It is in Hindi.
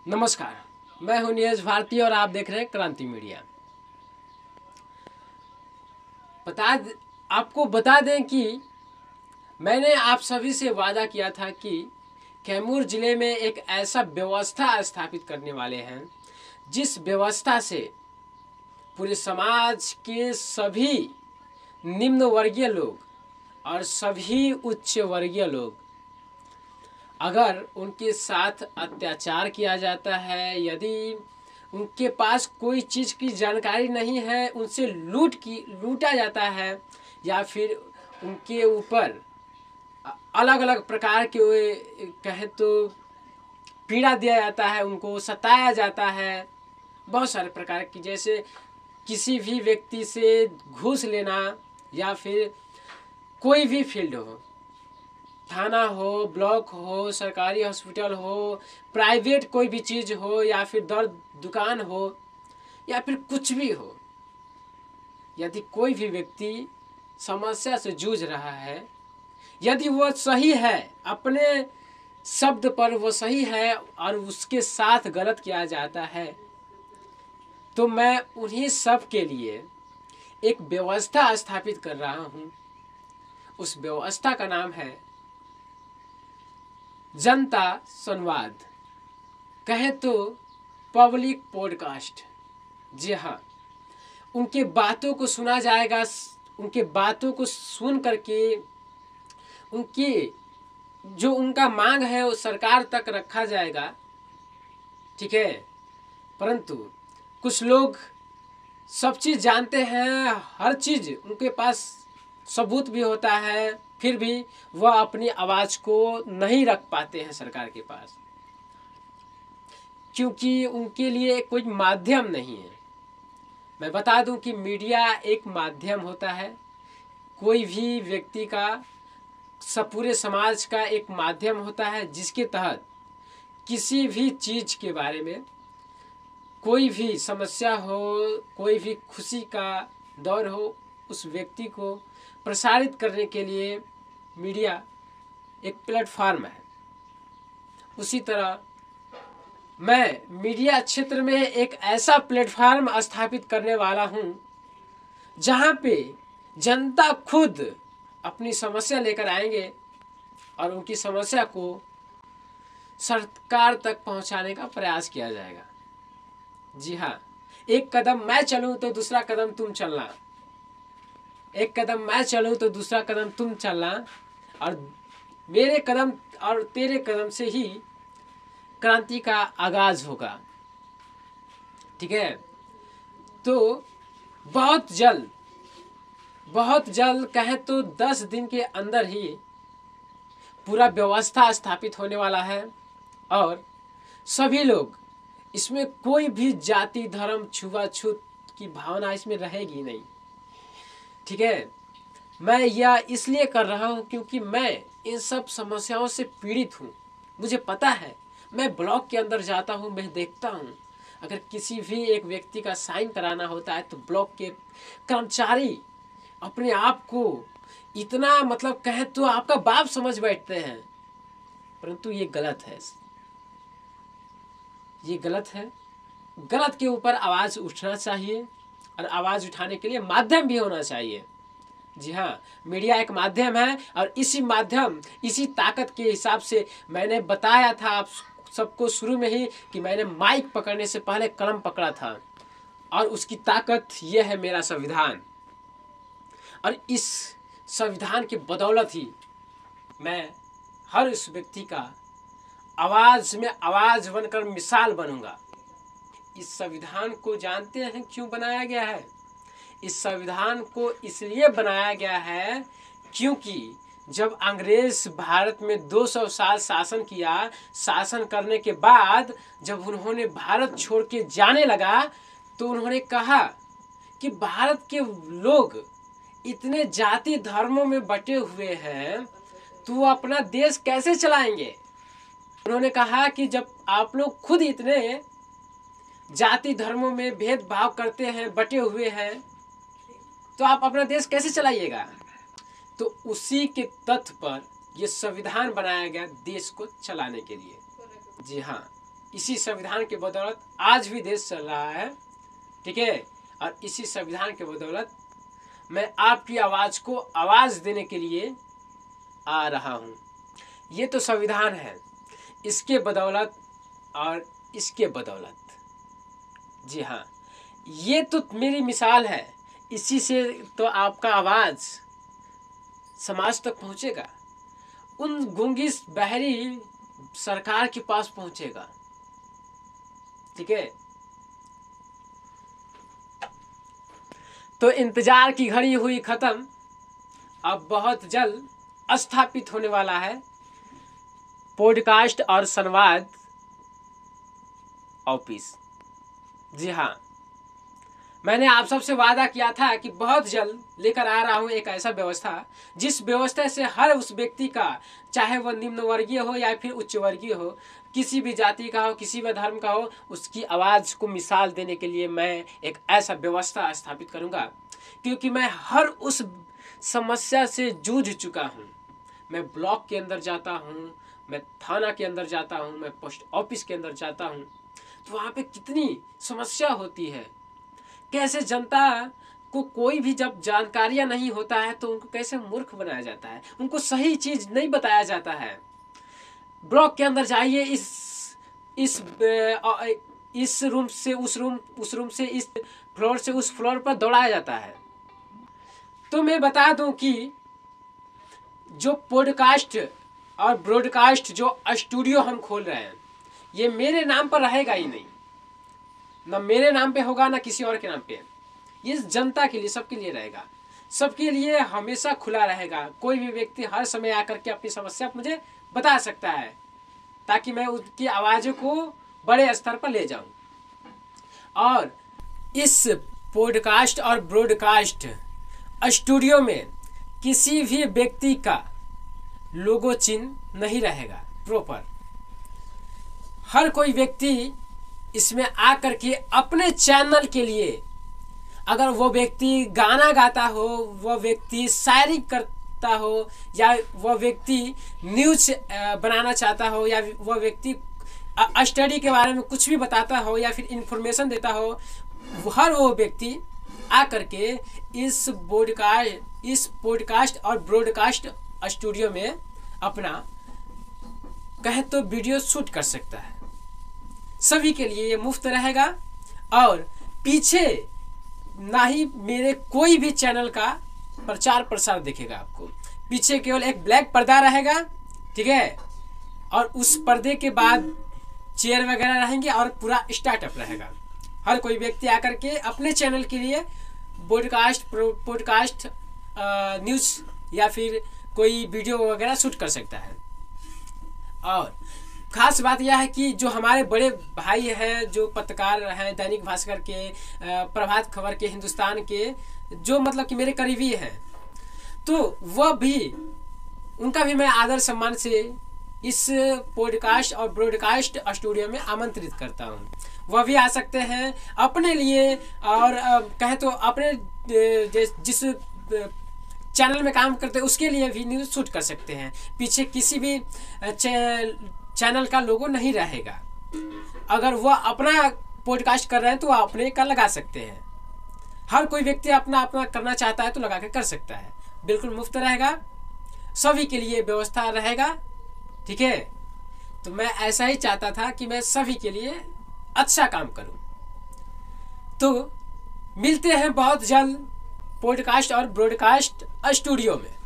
नमस्कार, मैं हूं नीरज भारती और आप देख रहे हैं क्रांति मीडिया। आपको बता दें कि मैंने आप सभी से वादा किया था कि कैमूर जिले में एक ऐसा व्यवस्था स्थापित करने वाले हैं जिस व्यवस्था से पूरे समाज के सभी निम्न वर्गीय लोग और सभी उच्च वर्गीय लोग, अगर उनके साथ अत्याचार किया जाता है, यदि उनके पास कोई चीज़ की जानकारी नहीं है, उनसे लूटा जाता है, या फिर उनके ऊपर अलग अलग प्रकार के कहें तो पीड़ा दिया जाता है, उनको सताया जाता है, बहुत सारे प्रकार की, जैसे किसी भी व्यक्ति से घूस लेना, या फिर कोई भी फील्ड हो, थाना हो, ब्लॉक हो, सरकारी हॉस्पिटल हो, प्राइवेट कोई भी चीज़ हो, या फिर दुकान हो, या फिर कुछ भी हो, यदि कोई भी व्यक्ति समस्या से जूझ रहा है, यदि वो सही है, अपने शब्द पर वो सही है और उसके साथ गलत किया जाता है, तो मैं उन्हीं सब के लिए एक व्यवस्था स्थापित कर रहा हूँ। उस व्यवस्था का नाम है जनता संवाद, कहें तो पब्लिक पॉडकास्ट। जी हाँ, उनके बातों को सुना जाएगा, उनके बातों को सुन करके उनकी जो उनका मांग है वो सरकार तक रखा जाएगा, ठीक है। परंतु कुछ लोग सब चीज़ जानते हैं, हर चीज़ उनके पास सबूत भी होता है, फिर भी वह अपनी आवाज़ को नहीं रख पाते हैं सरकार के पास, क्योंकि उनके लिए कोई माध्यम नहीं है। मैं बता दूं कि मीडिया एक माध्यम होता है, कोई भी व्यक्ति का, सब पूरे समाज का एक माध्यम होता है, जिसके तहत किसी भी चीज़ के बारे में, कोई भी समस्या हो, कोई भी खुशी का दौर हो, उस व्यक्ति को प्रसारित करने के लिए मीडिया एक प्लेटफार्म है। उसी तरह मैं मीडिया क्षेत्र में एक ऐसा प्लेटफार्म स्थापित करने वाला हूं जहां पे जनता खुद अपनी समस्या लेकर आएंगे और उनकी समस्या को सरकार तक पहुंचाने का प्रयास किया जाएगा। जी हाँ, एक कदम मैं चलूं तो दूसरा कदम तुम चलना, एक कदम मैं चलूं तो दूसरा कदम तुम चलना, और मेरे कदम और तेरे कदम से ही क्रांति का आगाज होगा, ठीक है। तो बहुत जल्द कहें तो 10 दिन के अंदर ही पूरा व्यवस्था स्थापित होने वाला है, और सभी लोग इसमें, कोई भी जाति धर्म छुआछूत की भावना इसमें रहेगी नहीं, ठीक है। मैं यह इसलिए कर रहा हूँ क्योंकि मैं इन सब समस्याओं से पीड़ित हूँ। मुझे पता है, मैं ब्लॉक के अंदर जाता हूँ, मैं देखता हूँ, अगर किसी भी एक व्यक्ति का साइन कराना होता है तो ब्लॉक के कर्मचारी अपने आप को इतना, मतलब कहें तो आपका बाप समझ बैठते हैं। परंतु ये गलत है, ये गलत है। गलत के ऊपर आवाज़ उठना चाहिए, और आवाज़ उठाने के लिए माध्यम भी होना चाहिए। जी हाँ, मीडिया एक माध्यम है, और इसी ताकत के हिसाब से मैंने बताया था आप सबको शुरू में ही कि मैंने माइक पकड़ने से पहले कलम पकड़ा था, और उसकी ताकत ये है मेरा संविधान। और इस संविधान की बदौलत ही मैं हर उस व्यक्ति का आवाज़ में आवाज़ बनकर मिसाल बनूंगा। इस संविधान को जानते हैं क्यों बनाया गया है? इस संविधान को इसलिए बनाया गया है क्योंकि जब अंग्रेज भारत में 200 साल शासन किया, शासन करने के बाद जब उन्होंने भारत छोड़ के जाने लगा, तो उन्होंने कहा कि भारत के लोग इतने जाति धर्मों में बटे हुए हैं, तो वो अपना देश कैसे चलाएंगे। उन्होंने कहा कि जब आप लोग खुद इतने जाति धर्मों में भेदभाव करते हैं, बटे हुए हैं, तो आप अपना देश कैसे चलाइएगा। तो उसी के तथ्य पर यह संविधान बनाया गया देश को चलाने के लिए। जी हाँ, इसी संविधान के बदौलत आज भी देश चल रहा है, ठीक है। और इसी संविधान के बदौलत मैं आपकी आवाज़ को आवाज़ देने के लिए आ रहा हूँ। ये तो संविधान है, इसके बदौलत और इसके बदौलत, जी हाँ, ये तो मेरी मिसाल है। इसी से तो आपका आवाज़ समाज तक पहुँचेगा, उन गूंगी बहरी सरकार के पास पहुँचेगा, ठीक है। तो इंतजार की घड़ी हुई ख़त्म, अब बहुत जल्द स्थापित होने वाला है पॉडकास्ट और संवाद ऑफिस। जी हाँ, मैंने आप सबसे वादा किया था कि बहुत जल्द लेकर आ रहा हूँ एक ऐसा व्यवस्था, जिस व्यवस्था से हर उस व्यक्ति का, चाहे वह निम्न वर्गीय हो या फिर उच्च वर्गीय हो, किसी भी जाति का हो, किसी भी धर्म का हो, उसकी आवाज़ को मिसाल देने के लिए मैं एक ऐसा व्यवस्था स्थापित करूँगा। क्योंकि मैं हर उस समस्या से जूझ चुका हूँ। मैं ब्लॉक के अंदर जाता हूँ, मैं थाना के अंदर जाता हूँ, मैं पोस्ट ऑफिस के अंदर जाता हूँ, तो वहाँ पे कितनी समस्या होती है। कैसे जनता को कोई भी जब जानकारियाँ नहीं होता है तो उनको कैसे मूर्ख बनाया जाता है, उनको सही चीज़ नहीं बताया जाता है। ब्लॉक के अंदर जाइए, इस रूम से उस रूम, उस रूम से इस फ्लोर से उस फ्लोर पर दौड़ाया जाता है। तो मैं बता दूं कि जो पॉडकास्ट और ब्रॉडकास्ट जो स्टूडियो हम खोल रहे हैं, ये मेरे नाम पर रहेगा ही नहीं, ना मेरे नाम पे होगा ना किसी और के नाम पे। ये जनता के लिए, सबके लिए रहेगा, सबके लिए हमेशा खुला रहेगा। कोई भी व्यक्ति हर समय आकर के अपनी समस्या मुझे बता सकता है, ताकि मैं उसकी आवाज़ों को बड़े स्तर पर ले जाऊं। और इस पॉडकास्ट और ब्रॉडकास्ट स्टूडियो में किसी भी व्यक्ति का लोगो चिन्ह नहीं रहेगा प्रॉपर। हर कोई व्यक्ति इसमें आकर के अपने चैनल के लिए, अगर वो व्यक्ति गाना गाता हो, वह व्यक्ति शायरी करता हो, या वह व्यक्ति न्यूज़ बनाना चाहता हो, या वह व्यक्ति स्टडी के बारे में कुछ भी बताता हो या फिर इंफॉर्मेशन देता हो, हर वो व्यक्ति आकर के इस पॉडकास्ट और ब्रॉडकास्ट स्टूडियो में अपना कहे तो वीडियो शूट कर सकता है। सभी के लिए ये मुफ्त रहेगा, और पीछे ना ही मेरे कोई भी चैनल का प्रचार प्रसार दिखेगा आपको। पीछे केवल एक ब्लैक पर्दा रहेगा, ठीक है, और उस पर्दे के बाद चेयर वगैरह रहेंगे और पूरा स्टार्टअप रहेगा। हर कोई व्यक्ति आकर के अपने चैनल के लिए पॉडकास्ट न्यूज़ या फिर कोई वीडियो वगैरह शूट कर सकता है। और खास बात यह है कि जो हमारे बड़े भाई हैं, जो पत्रकार हैं, दैनिक भास्कर के, प्रभात खबर के, हिंदुस्तान के, जो मतलब कि मेरे करीबी हैं, तो वह भी, उनका भी मैं आदर सम्मान से इस पॉडकास्ट और ब्रॉडकास्ट स्टूडियो में आमंत्रित करता हूँ। वह भी आ सकते हैं अपने लिए, और कहें तो अपने जिस चैनल में काम करते हैं उसके लिए भी न्यूज़ शूट कर सकते हैं। पीछे किसी भी चैनल का लोगो नहीं रहेगा। अगर वह अपना पॉडकास्ट कर रहे हैं तो वह अपने का लगा सकते हैं। हर कोई व्यक्ति अपना अपना करना चाहता है तो लगा के कर सकता है, बिल्कुल मुफ्त रहेगा, सभी के लिए व्यवस्था रहेगा, ठीक है। तो मैं ऐसा ही चाहता था कि मैं सभी के लिए अच्छा काम करूं। तो मिलते हैं बहुत जल्द पॉडकास्ट और ब्रॉडकास्ट स्टूडियो में।